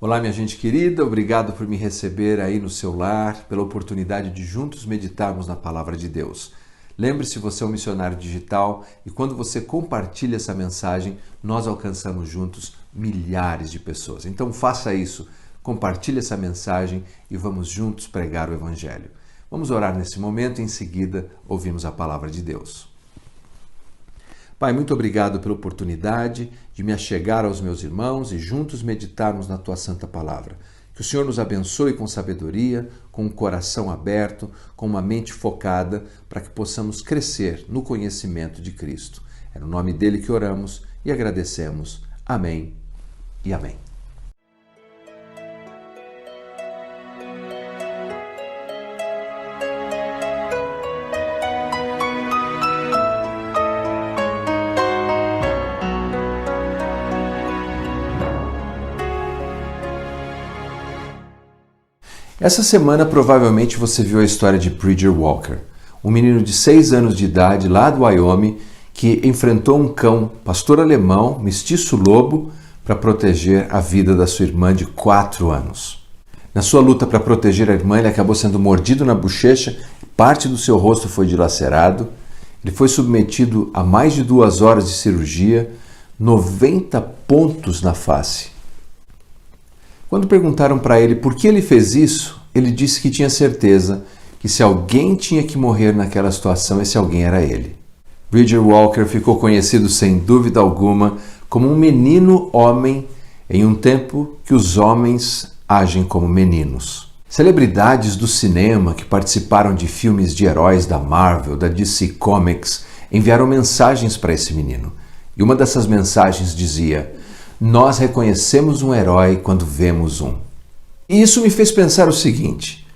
Olá, minha gente querida, obrigado por me receber aí no seu lar, pela oportunidade de juntos meditarmos na Palavra de Deus. Lembre-se, você é um missionário digital e quando você compartilha essa mensagem, nós alcançamos juntos milhares de pessoas. Então faça isso, compartilhe essa mensagem e vamos juntos pregar o Evangelho. Vamos orar nesse momento e em seguida ouvimos a Palavra de Deus. Pai, muito obrigado pela oportunidade de me achegar aos meus irmãos e juntos meditarmos na Tua Santa Palavra. Que o Senhor nos abençoe com sabedoria, com um coração aberto, com uma mente focada, para que possamos crescer no conhecimento de Cristo. É no nome dele que oramos e agradecemos. Amém e amém. Essa semana provavelmente você viu a história de Bridger Walker, um menino de 6 anos de idade lá do Wyoming que enfrentou um cão pastor alemão, mestiço lobo, para proteger a vida da sua irmã de 4 anos. Na sua luta para proteger a irmã, ele acabou sendo mordido na bochecha, parte do seu rosto foi dilacerado, ele foi submetido a mais de 2 horas de cirurgia, 90 pontos na face. Quando perguntaram para ele por que ele fez isso, ele disse que tinha certeza que se alguém tinha que morrer naquela situação, esse alguém era ele. Bridger Walker ficou conhecido sem dúvida alguma como um menino homem em um tempo que os homens agem como meninos. Celebridades do cinema que participaram de filmes de heróis da Marvel, da DC Comics, enviaram mensagens para esse menino. E uma dessas mensagens dizia: "Nós reconhecemos um herói quando vemos um." E isso me fez pensar o seguinte: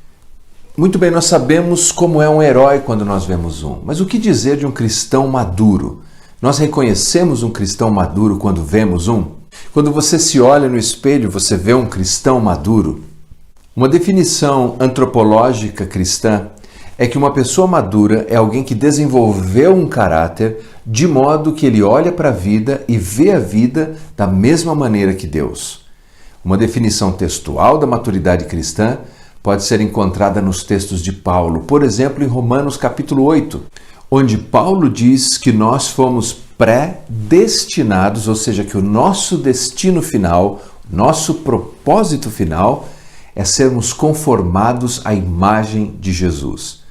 muito bem, nós sabemos como é um herói quando nós vemos um, mas o que dizer de um cristão maduro? Nós reconhecemos um cristão maduro quando vemos um? Quando você se olha no espelho, você vê um cristão maduro? Uma definição antropológica cristã é que uma pessoa madura é alguém que desenvolveu um caráter de modo que ele olha para a vida e vê a vida da mesma maneira que Deus. Uma definição textual da maturidade cristã pode ser encontrada nos textos de Paulo, por exemplo, em Romanos capítulo 8, onde Paulo diz que nós fomos predestinados, ou seja, que o nosso destino final, nosso propósito final é sermos conformados à imagem de Jesus.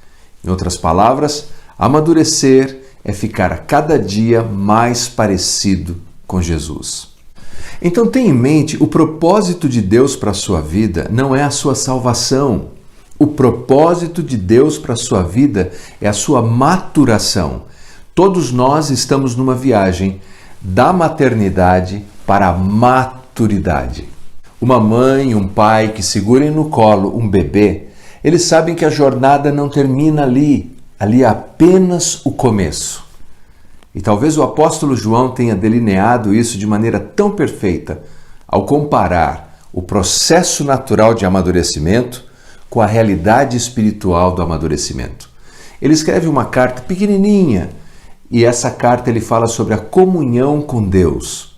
Em outras palavras, amadurecer é ficar a cada dia mais parecido com Jesus. Então tenha em mente, o propósito de Deus para a sua vida não é a sua salvação. O propósito de Deus para a sua vida é a sua maturação. Todos nós estamos numa viagem da maternidade para a maturidade. Uma mãe e um pai que segurem no colo um bebê, eles sabem que a jornada não termina ali é apenas o começo. E talvez o apóstolo João tenha delineado isso de maneira tão perfeita ao comparar o processo natural de amadurecimento com a realidade espiritual do amadurecimento. Ele escreve uma carta pequenininha e essa carta ele fala sobre a comunhão com Deus.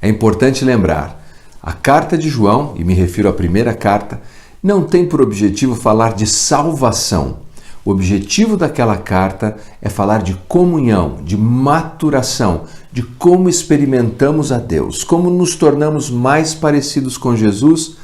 É importante lembrar, a carta de João, e me refiro à primeira carta, não tem por objetivo falar de salvação. O objetivo daquela carta é falar de comunhão, de maturação, de como experimentamos a Deus, como nos tornamos mais parecidos com Jesus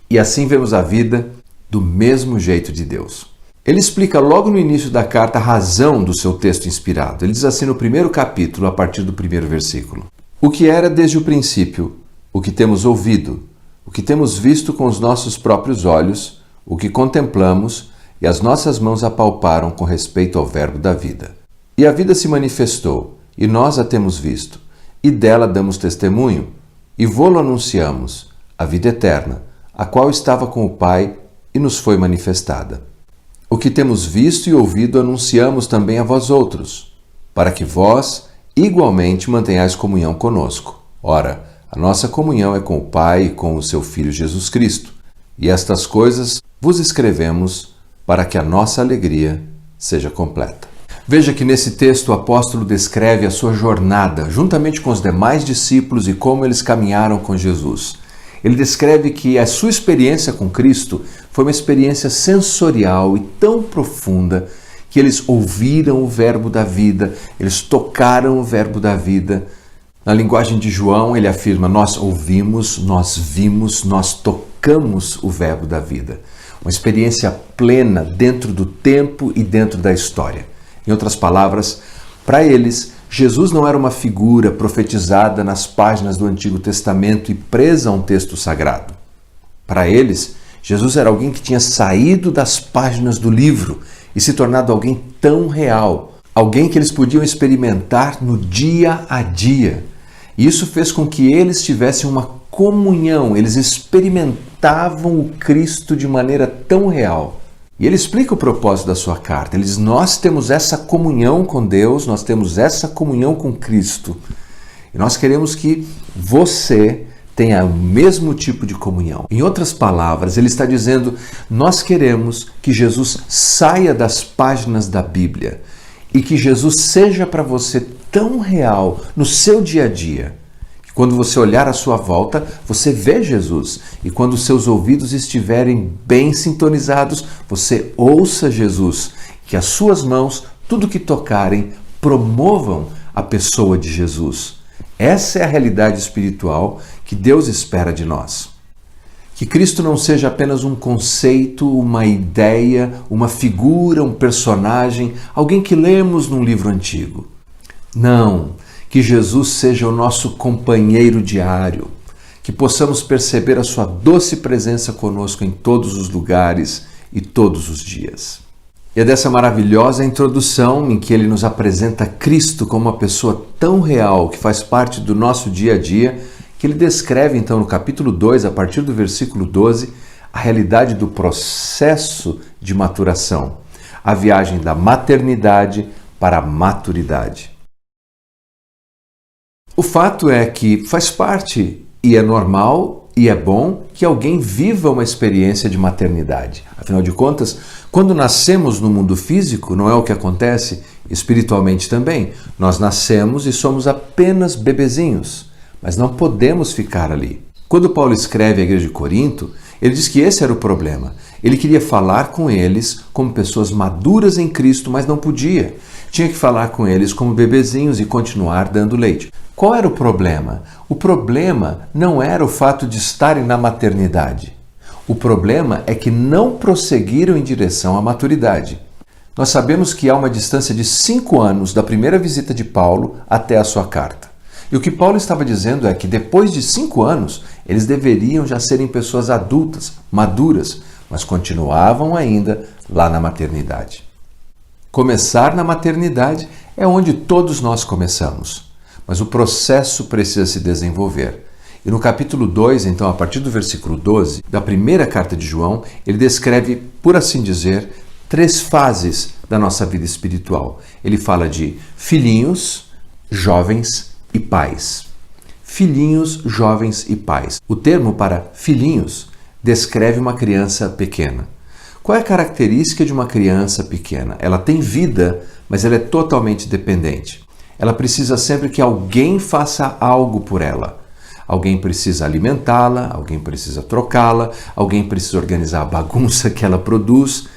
e assim vemos a vida do mesmo jeito de Deus. Ele explica logo no início da carta a razão do seu texto inspirado. Ele diz assim no primeiro capítulo, a partir do primeiro versículo: "O que era desde o princípio, o que temos ouvido, o que temos visto com os nossos próprios olhos, o que contemplamos e as nossas mãos apalparam com respeito ao verbo da vida. E a vida se manifestou, e nós a temos visto, e dela damos testemunho, e vô-lo anunciamos, a vida eterna, a qual estava com o Pai e nos foi manifestada. O que temos visto e ouvido anunciamos também a vós outros, para que vós igualmente mantenhais comunhão conosco. Ora, a nossa comunhão é com o Pai e com o seu Filho Jesus Cristo. E estas coisas vos escrevemos para que a nossa alegria seja completa." Veja que nesse texto o apóstolo descreve a sua jornada, juntamente com os demais discípulos e como eles caminharam com Jesus. Ele descreve que a sua experiência com Cristo foi uma experiência sensorial e tão profunda que eles ouviram o verbo da vida, eles tocaram o verbo da vida. Na linguagem de João, ele afirma: nós ouvimos, nós vimos, nós tocamos o verbo da vida. Uma experiência plena dentro do tempo e dentro da história. Em outras palavras, para eles, Jesus não era uma figura profetizada nas páginas do Antigo Testamento e presa a um texto sagrado. Para eles, Jesus era alguém que tinha saído das páginas do livro e se tornado alguém tão real, alguém que eles podiam experimentar no dia a dia. E isso fez com que eles tivessem uma comunhão, eles experimentavam o Cristo de maneira tão real. E ele explica o propósito da sua carta. Ele diz: nós temos essa comunhão com Deus, nós temos essa comunhão com Cristo. E nós queremos que você tenha o mesmo tipo de comunhão. Em outras palavras, ele está dizendo: nós queremos que Jesus saia das páginas da Bíblia e que Jesus seja para você tão real no seu dia a dia. Quando você olhar à sua volta, você vê Jesus. E quando seus ouvidos estiverem bem sintonizados, você ouça Jesus. Que as suas mãos, tudo que tocarem, promovam a pessoa de Jesus. Essa é a realidade espiritual que Deus espera de nós. Que Cristo não seja apenas um conceito, uma ideia, uma figura, um personagem, alguém que lemos num livro antigo. Não. Que Jesus seja o nosso companheiro diário, que possamos perceber a sua doce presença conosco em todos os lugares e todos os dias. E é dessa maravilhosa introdução em que ele nos apresenta Cristo como uma pessoa tão real que faz parte do nosso dia a dia, que ele descreve então no capítulo 2, a partir do versículo 12, a realidade do processo de maturação, a viagem da maternidade para a maturidade. O fato é que faz parte, e é normal, e é bom que alguém viva uma experiência de maternidade. Afinal de contas, quando nascemos no mundo físico, não é o que acontece espiritualmente também. Nós nascemos e somos apenas bebezinhos, mas não podemos ficar ali. Quando Paulo escreve à igreja de Corinto, ele diz que esse era o problema. Ele queria falar com eles como pessoas maduras em Cristo, mas não podia. Tinha que falar com eles como bebezinhos e continuar dando leite. Qual era o problema? O problema não era o fato de estarem na maternidade. O problema é que não prosseguiram em direção à maturidade. Nós sabemos que há uma distância de 5 anos da primeira visita de Paulo até a sua carta. E o que Paulo estava dizendo é que depois de 5 anos, eles deveriam já serem pessoas adultas, maduras, mas continuavam ainda lá na maternidade. Começar na maternidade é onde todos nós começamos. Mas o processo precisa se desenvolver. E no capítulo 2, então, a partir do versículo 12, da primeira carta de João, ele descreve, por assim dizer, 3 fases da nossa vida espiritual. Ele fala de filhinhos, jovens e pais. Filhinhos, jovens e pais. O termo para filhinhos descreve uma criança pequena. Qual é a característica de uma criança pequena? Ela tem vida, mas ela é totalmente dependente. Ela precisa sempre que alguém faça algo por ela. Alguém precisa alimentá-la, alguém precisa trocá-la, alguém precisa organizar a bagunça que ela produz.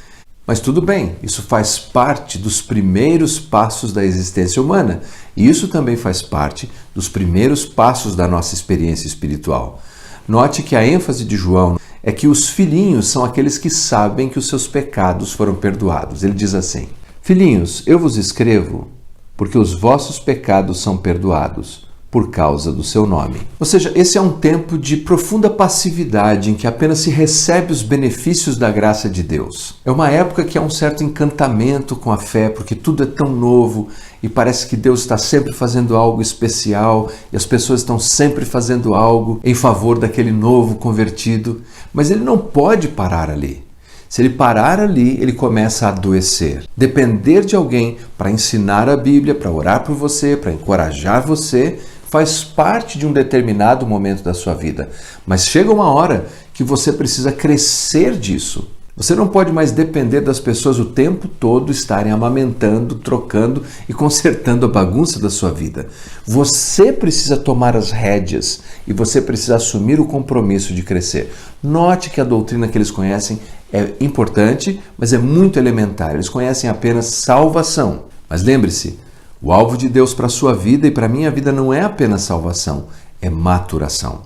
Mas tudo bem, isso faz parte dos primeiros passos da existência humana. E isso também faz parte dos primeiros passos da nossa experiência espiritual. Note que a ênfase de João é que os filhinhos são aqueles que sabem que os seus pecados foram perdoados. Ele diz assim: filhinhos, eu vos escrevo porque os vossos pecados são perdoados por causa do seu nome. Ou seja, esse é um tempo de profunda passividade em que apenas se recebe os benefícios da graça de Deus. É uma época que há um certo encantamento com a fé, porque tudo é tão novo e parece que Deus está sempre fazendo algo especial e as pessoas estão sempre fazendo algo em favor daquele novo convertido, mas ele não pode parar ali. Se ele parar ali, ele começa a adoecer. Depender de alguém para ensinar a Bíblia, para orar por você, para encorajar você, faz parte de um determinado momento da sua vida. Mas chega uma hora que você precisa crescer disso. Você não pode mais depender das pessoas o tempo todo estarem amamentando, trocando e consertando a bagunça da sua vida. Você precisa tomar as rédeas e você precisa assumir o compromisso de crescer. Note que a doutrina que eles conhecem é importante, mas é muito elementar. Eles conhecem apenas salvação. Mas lembre-se, o alvo de Deus para a sua vida e para a minha vida não é apenas salvação, é maturação.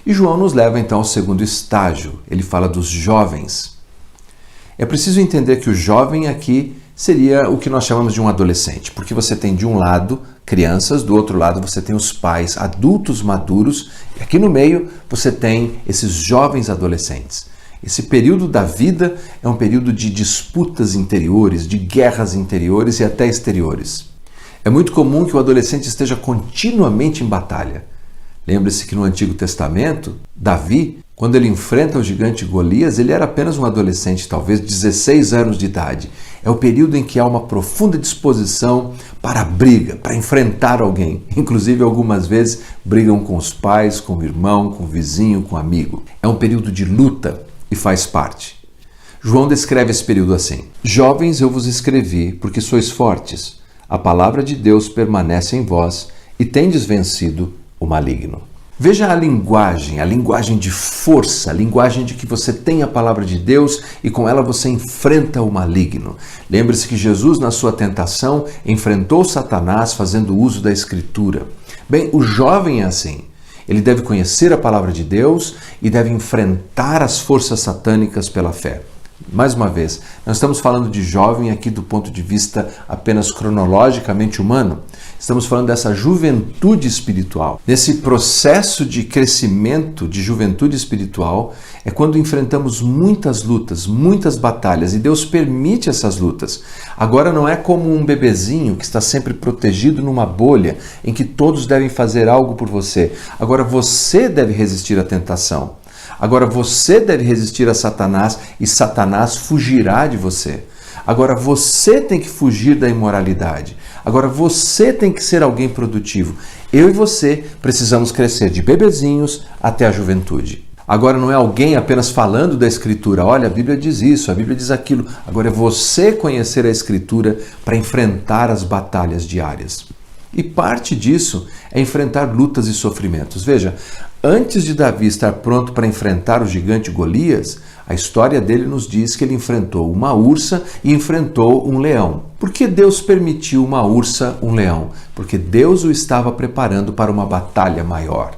E João nos leva então ao segundo estágio. Ele fala dos jovens. É preciso entender que o jovem aqui seria o que nós chamamos de um adolescente, porque você tem de um lado crianças, do outro lado você tem os pais adultos maduros, e aqui no meio você tem esses jovens adolescentes. Esse período da vida é um período de disputas interiores, de guerras interiores e até exteriores. É muito comum que o adolescente esteja continuamente em batalha. Lembre-se que no Antigo Testamento, Davi, quando ele enfrenta o gigante Golias, ele era apenas um adolescente, talvez 16 anos de idade. É o período em que há uma profunda disposição para a briga, para enfrentar alguém. Inclusive, algumas vezes, brigam com os pais, com o irmão, com o vizinho, com o amigo. É um período de luta e faz parte. João descreve esse período assim: Jovens, eu vos escrevi, porque sois fortes. A palavra de Deus permanece em vós e tendes vencido o maligno. Veja a linguagem de força, a linguagem de que você tem a palavra de Deus e com ela você enfrenta o maligno. Lembre-se que Jesus, na sua tentação, enfrentou Satanás fazendo uso da Escritura. Bem, o jovem é assim. Ele deve conhecer a palavra de Deus e deve enfrentar as forças satânicas pela fé. Mais uma vez, nós estamos falando de jovem aqui do ponto de vista apenas cronologicamente humano. Estamos falando dessa juventude espiritual. Nesse processo de crescimento de juventude espiritual é quando enfrentamos muitas lutas, muitas batalhas, e Deus permite essas lutas. Agora não é como um bebezinho que está sempre protegido numa bolha em que todos devem fazer algo por você. Agora você deve resistir à tentação. Agora você deve resistir a Satanás e Satanás fugirá de você. Agora você tem que fugir da imoralidade. Agora você tem que ser alguém produtivo. Eu e você precisamos crescer de bebezinhos até a juventude. Agora não é alguém apenas falando da Escritura. Olha, a Bíblia diz isso, a Bíblia diz aquilo. Agora é você conhecer a Escritura para enfrentar as batalhas diárias. E parte disso é enfrentar lutas e sofrimentos. Veja, antes de Davi estar pronto para enfrentar o gigante Golias, a história dele nos diz que ele enfrentou uma ursa e enfrentou um leão. Por que Deus permitiu uma ursa, um leão? Porque Deus o estava preparando para uma batalha maior.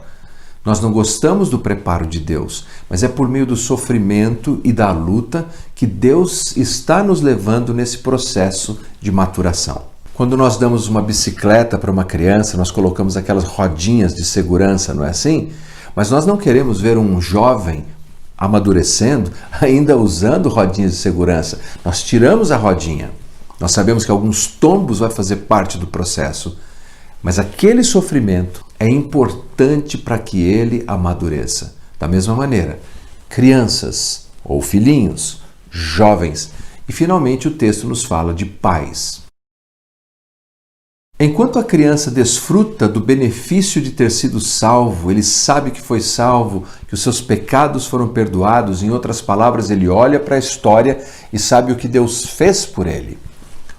Nós não gostamos do preparo de Deus, mas é por meio do sofrimento e da luta que Deus está nos levando nesse processo de maturação. Quando nós damos uma bicicleta para uma criança, nós colocamos aquelas rodinhas de segurança, não é assim? Mas nós não queremos ver um jovem amadurecendo ainda usando rodinhas de segurança. Nós tiramos a rodinha. Nós sabemos que alguns tombos vai fazer parte do processo, mas aquele sofrimento é importante para que ele amadureça. Da mesma maneira, crianças ou filhinhos, jovens. E finalmente o texto nos fala de pais. Enquanto a criança desfruta do benefício de ter sido salvo, ele sabe que foi salvo, que os seus pecados foram perdoados, em outras palavras, ele olha para a história e sabe o que Deus fez por ele.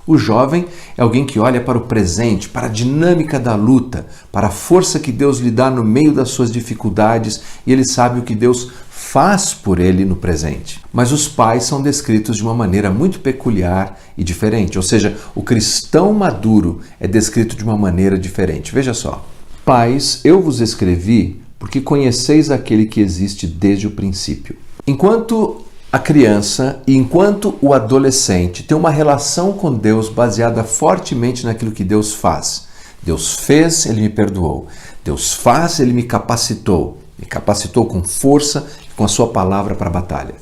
O jovem é alguém que olha para o presente, para a dinâmica da luta, para a força que Deus lhe dá no meio das suas dificuldades, e ele sabe o que Deus faz por ele no presente. Mas os pais são descritos de uma maneira muito peculiar e diferente, ou seja, o cristão maduro é descrito de uma maneira diferente. Veja só: Pais, eu vos escrevi porque conheceis aquele que existe desde o princípio. Enquanto a criança e enquanto o adolescente tem uma relação com Deus baseada fortemente naquilo que Deus faz. Deus fez, Ele me perdoou. Deus faz, Ele me capacitou. Me capacitou com força e com a sua palavra para a batalha.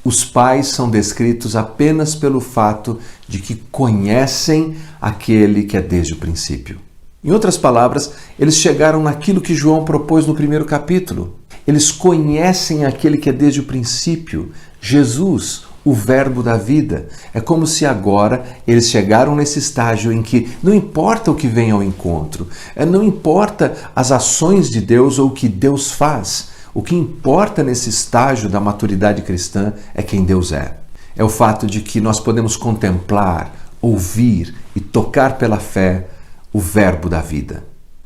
Os pais são descritos apenas pelo fato de que conhecem aquele que é desde o princípio. Em outras palavras, eles chegaram naquilo que João propôs no primeiro capítulo. Eles conhecem aquele que é desde o princípio, Jesus, o verbo da vida. É como se agora eles chegaram nesse estágio em que não importa o que vem ao encontro, não importa as ações de Deus ou o que Deus faz. O que importa nesse estágio da maturidade cristã é quem Deus é. É o fato de que nós podemos contemplar, ouvir e tocar pela fé o verbo da vida.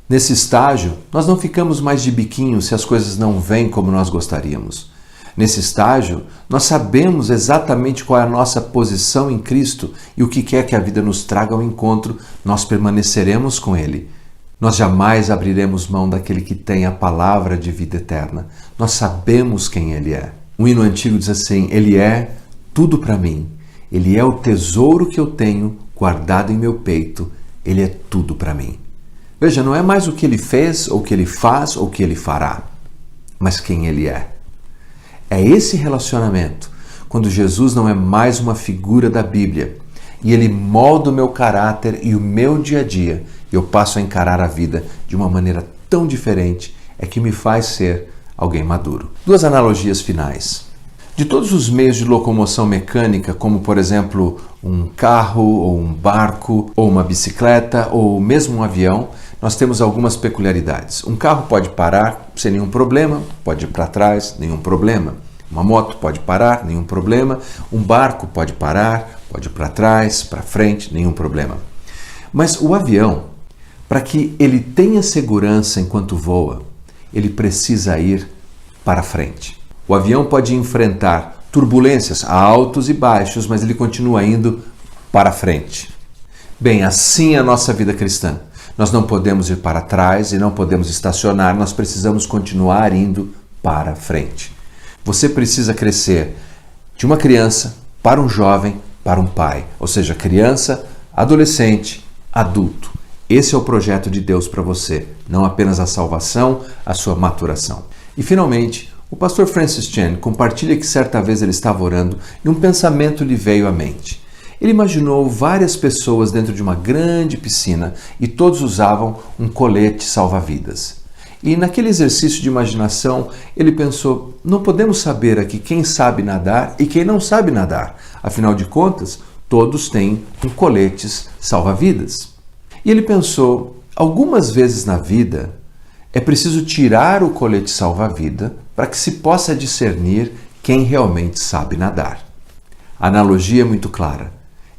Nesse estágio, nós não ficamos mais de biquinho se as coisas não vêm como nós gostaríamos. Nesse estágio, nós sabemos exatamente qual é a nossa posição em Cristo e o que quer que a vida nos traga ao encontro, nós permaneceremos com Ele. Nós jamais abriremos mão daquele que tem a palavra de vida eterna. Nós sabemos quem Ele é. Um hino antigo diz assim: Ele é tudo para mim. Ele é o tesouro que eu tenho guardado em meu peito. Ele é tudo para mim. Veja, não é mais o que Ele fez, ou o que Ele faz, ou o que Ele fará, mas quem Ele é. É esse relacionamento, quando Jesus não é mais uma figura da Bíblia, e Ele molda o meu caráter e o meu dia a dia, e eu passo a encarar a vida de uma maneira tão diferente, é que me faz ser alguém maduro. Duas analogias finais. De todos os meios de locomoção mecânica, como por exemplo um carro, ou um barco, ou uma bicicleta, ou mesmo um avião, nós temos algumas peculiaridades. Um carro pode parar sem nenhum problema, pode ir para trás, nenhum problema. Uma moto pode parar, nenhum problema. Um barco pode parar, pode ir para trás, para frente, nenhum problema. Mas o avião, para que ele tenha segurança enquanto voa, ele precisa ir para frente. O avião pode enfrentar turbulências, altos e baixos, mas ele continua indo para frente. Bem, assim é a nossa vida cristã. Nós não podemos ir para trás e não podemos estacionar, nós precisamos continuar indo para frente. Você precisa crescer de uma criança para um jovem, para um pai, ou seja, criança, adolescente, adulto. Esse é o projeto de Deus para você, não apenas a salvação, a sua maturação. E finalmente, o pastor Francis Chan compartilha que certa vez ele estava orando e um pensamento lhe veio à mente. Ele imaginou várias pessoas dentro de uma grande piscina e todos usavam um colete salva-vidas. E naquele exercício de imaginação, ele pensou, não podemos saber aqui quem sabe nadar e quem não sabe nadar. Afinal de contas, todos têm um coletes salva-vidas. E ele pensou, algumas vezes na vida, é preciso tirar o colete salva-vida para que se possa discernir quem realmente sabe nadar. A analogia é muito clara.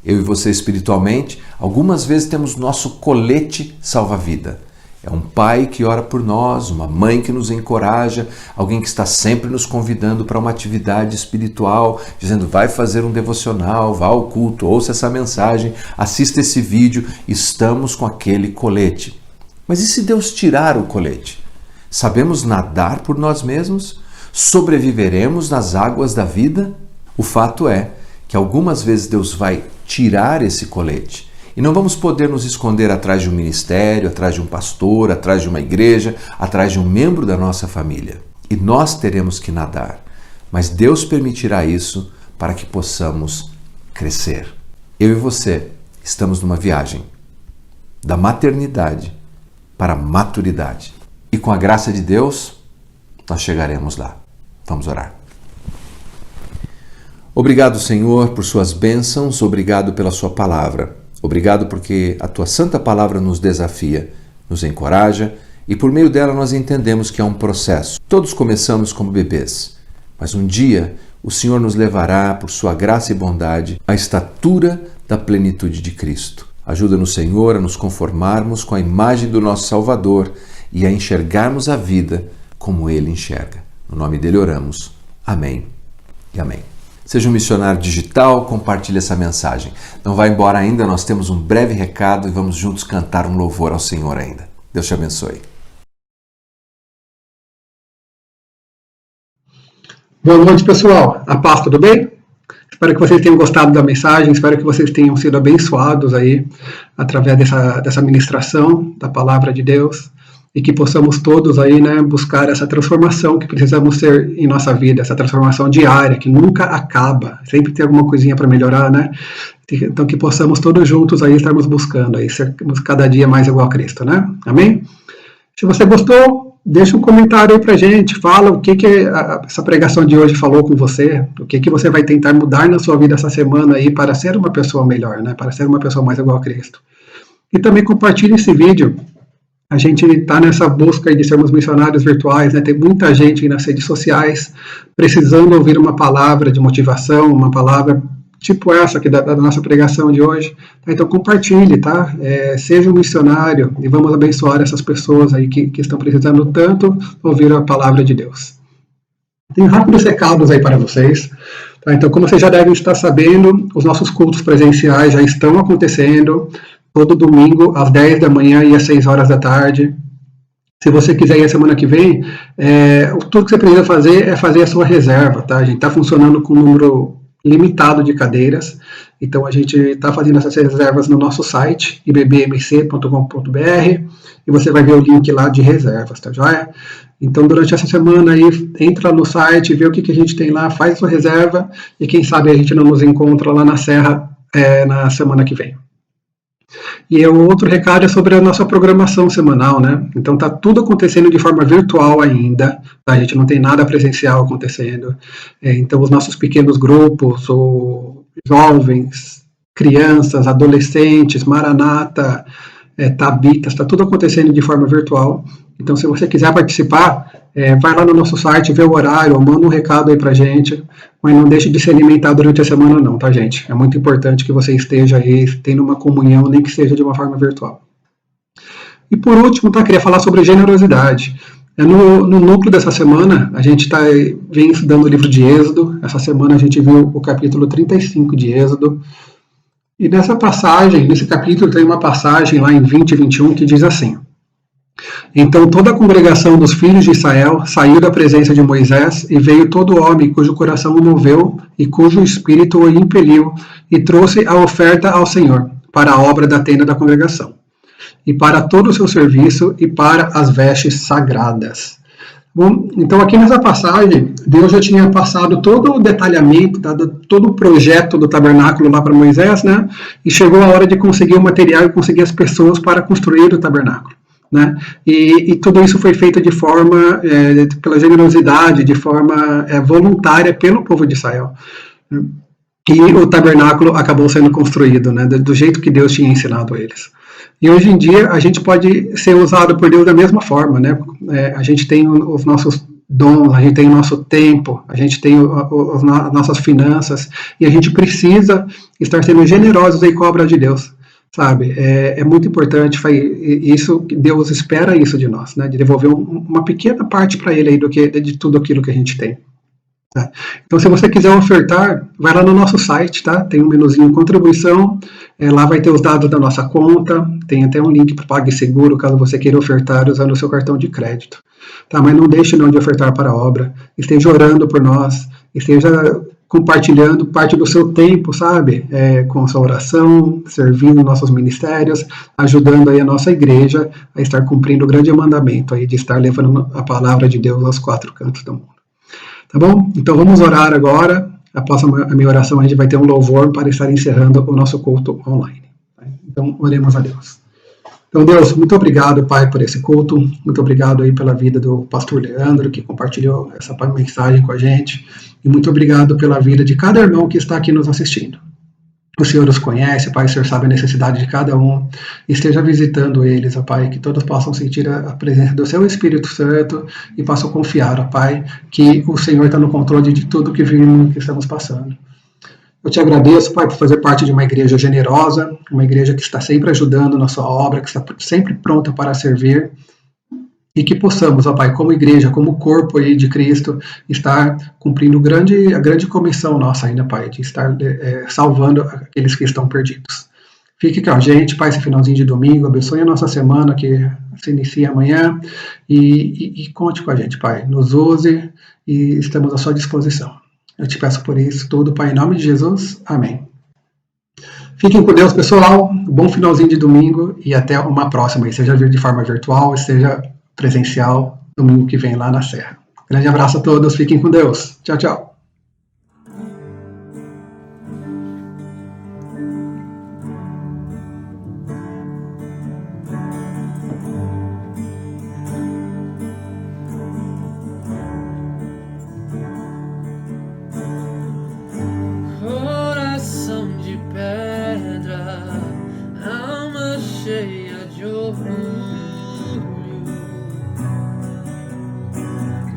Eu e você espiritualmente, algumas vezes temos nosso colete salva-vida. É um pai que ora por nós, uma mãe que nos encoraja, alguém que está sempre nos convidando para uma atividade espiritual, dizendo vai fazer um devocional, vá ao culto, ouça essa mensagem, assista esse vídeo, estamos com aquele colete. Mas e se Deus tirar o colete? Sabemos nadar por nós mesmos? Sobreviveremos nas águas da vida? O fato é que algumas vezes Deus vai tirar esse colete e não vamos poder nos esconder atrás de um ministério, atrás de um pastor, atrás de uma igreja, atrás de um membro da nossa família. E nós teremos que nadar, mas Deus permitirá isso para que possamos crescer. Eu e você estamos numa viagem da maternidade para a maturidade. E com a graça de Deus, nós chegaremos lá. Vamos orar. Obrigado, Senhor, por suas bênçãos, obrigado pela sua palavra. Obrigado porque a tua santa palavra nos desafia, nos encoraja e por meio dela nós entendemos que é um processo. Todos começamos como bebês, mas um dia o Senhor nos levará, por sua graça e bondade, à estatura da plenitude de Cristo. Ajuda-nos, Senhor, a nos conformarmos com a imagem do nosso Salvador e a enxergarmos a vida como Ele enxerga. No nome dele oramos. Amém e amém. Seja um missionário digital, compartilhe essa mensagem. Não vá embora ainda, nós temos um breve recado e vamos juntos cantar um louvor ao Senhor ainda. Deus te abençoe. Boa noite, pessoal. A paz, tudo bem? Espero que vocês tenham gostado da mensagem, espero que vocês tenham sido abençoados aí através dessa ministração da palavra de Deus e que possamos todos aí, né, buscar essa transformação que precisamos ter em nossa vida, essa transformação diária que nunca acaba, sempre tem alguma coisinha para melhorar, né? Então que possamos todos juntos aí estarmos buscando aí sermos cada dia mais igual a Cristo, né? Amém? Se você gostou, deixa um comentário aí pra gente, fala o que essa pregação de hoje falou com você, o que você vai tentar mudar na sua vida essa semana aí para ser uma pessoa melhor, né? Para ser uma pessoa mais igual a Cristo. E também compartilhe esse vídeo. A gente está nessa busca de sermos missionários virtuais, né? Tem muita gente nas redes sociais precisando ouvir uma palavra de motivação, uma palavra tipo essa aqui da nossa pregação de hoje. Então compartilhe, tá? Seja um missionário e vamos abençoar essas pessoas aí que estão precisando tanto ouvir a palavra de Deus. Tenho rápidos recados aí para vocês. Tá? Então, como vocês já devem estar sabendo, os nossos cultos presenciais já estão acontecendo todo domingo às 10 da manhã e às 6 horas da tarde. Se você quiser ir a semana que vem, tudo que você precisa fazer é fazer a sua reserva, tá? A gente está funcionando com um número limitado de cadeiras, então a gente está fazendo essas reservas no nosso site, ibbmc.com.br, e você vai ver o link lá de reservas, tá joia? Então, durante essa semana aí, entra no site, vê o que a gente tem lá, faz a sua reserva, e quem sabe a gente não nos encontra lá na Serra na semana que vem. E o outro recado é sobre a nossa programação semanal, né? Então tá tudo acontecendo de forma virtual ainda, tá? A gente não tem nada presencial acontecendo. Então os nossos pequenos grupos, ou jovens, crianças, adolescentes, Maranata, Tabitas, tá tudo acontecendo de forma virtual. Então se você quiser participar, vai lá no nosso site, vê o horário, ou manda um recado aí pra gente, mas não deixe de se alimentar durante a semana não, tá, gente? É muito importante que você esteja aí, tendo uma comunhão, nem que seja de uma forma virtual. E por último, tá, queria falar sobre generosidade. No núcleo dessa semana, a gente vem estudando o livro de Êxodo. Essa semana a gente viu o capítulo 35 de Êxodo. E nessa passagem, nesse capítulo, tem uma passagem lá em 20 e 21 que diz assim: Então toda a congregação dos filhos de Israel saiu da presença de Moisés, e veio todo homem cujo coração o moveu e cujo espírito o impeliu, e trouxe a oferta ao Senhor, para a obra da tenda da congregação, e para todo o seu serviço, e para as vestes sagradas. Bom, então aqui nessa passagem, Deus já tinha passado todo o detalhamento, dado todo o projeto do tabernáculo lá para Moisés, né? E chegou a hora de conseguir o material e conseguir as pessoas para construir o tabernáculo. Né? E tudo isso foi feito de forma, pela generosidade, de forma voluntária pelo povo de Israel. E o tabernáculo acabou sendo construído, né, do jeito que Deus tinha ensinado a eles. E hoje em dia a gente pode ser usado por Deus da mesma forma, né? A gente tem os nossos dons, a gente tem o nosso tempo, a gente tem as nossas finanças, e a gente precisa estar sendo generosos aí com a obra de Deus. Sabe, é muito importante, isso, Deus espera isso de nós, né, de devolver uma pequena parte para Ele aí de tudo aquilo que a gente tem. Tá? Então, se você quiser ofertar, vai lá no nosso site, tá? Tem um menuzinho contribuição, lá vai ter os dados da nossa conta, tem até um link para o PagSeguro, caso você queira ofertar usando o seu cartão de crédito. Tá? Mas não deixe não de ofertar para a obra, esteja orando por nós, esteja compartilhando parte do seu tempo, sabe, com a sua oração, servindo nossos ministérios, ajudando aí a nossa igreja a estar cumprindo o grande mandamento aí de estar levando a palavra de Deus aos 4 cantos do mundo. Tá bom? Então vamos orar agora. Após a minha oração, a gente vai ter um louvor para estar encerrando o nosso culto online. Então oremos a Deus. Então, Deus, muito obrigado, Pai, por esse culto. Muito obrigado aí pela vida do pastor Leandro, que compartilhou essa mensagem com a gente. E muito obrigado pela vida de cada irmão que está aqui nos assistindo. O Senhor os conhece, Pai, o Senhor sabe a necessidade de cada um. Esteja visitando eles, ó Pai, que todos possam sentir a presença do Seu Espírito Santo e possam confiar, ó Pai, que o Senhor está no controle de tudo que vivemos, que estamos passando. Eu te agradeço, Pai, por fazer parte de uma igreja generosa, uma igreja que está sempre ajudando na sua obra, que está sempre pronta para servir, e que possamos, ó Pai, como igreja, como corpo aí de Cristo, estar cumprindo a grande comissão nossa ainda, Pai, de estar salvando aqueles que estão perdidos. Fique com a gente, Pai, esse finalzinho de domingo, abençoe a nossa semana que se inicia amanhã, e conte com a gente, Pai, nos use e estamos à sua disposição. Eu te peço por isso tudo, Pai, em nome de Jesus. Amém. Fiquem com Deus, pessoal. Bom finalzinho de domingo e até uma próxima. Seja de forma virtual, seja presencial, domingo que vem lá na Serra. Grande abraço a todos. Fiquem com Deus. Tchau, tchau.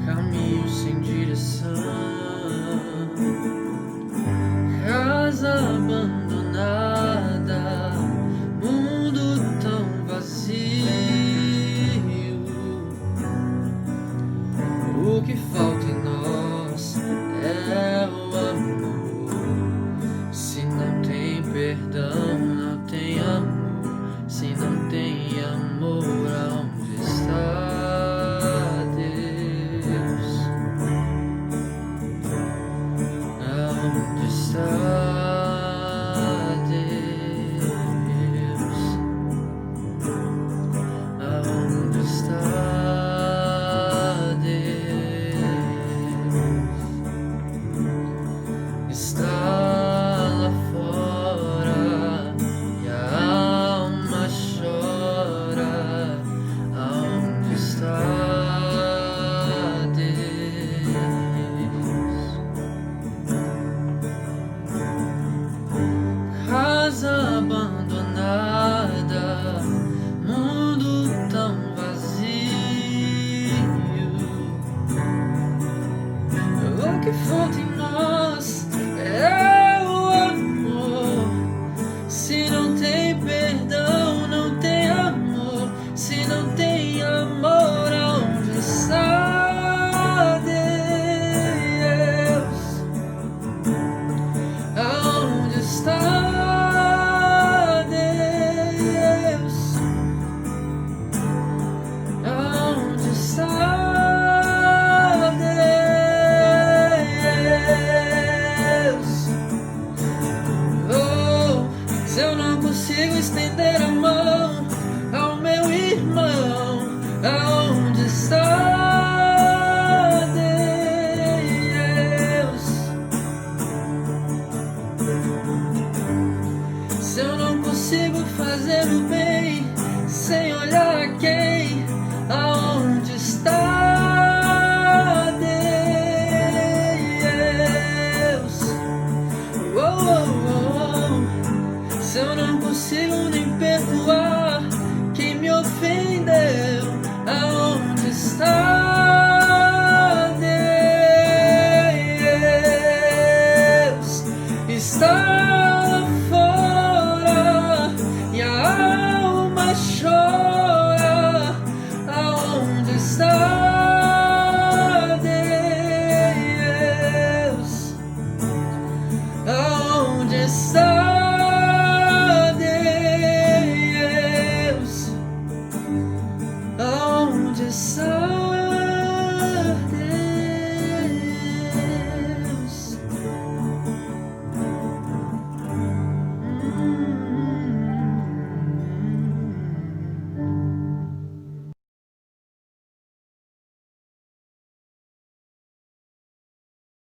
Caminho sem direção. fonte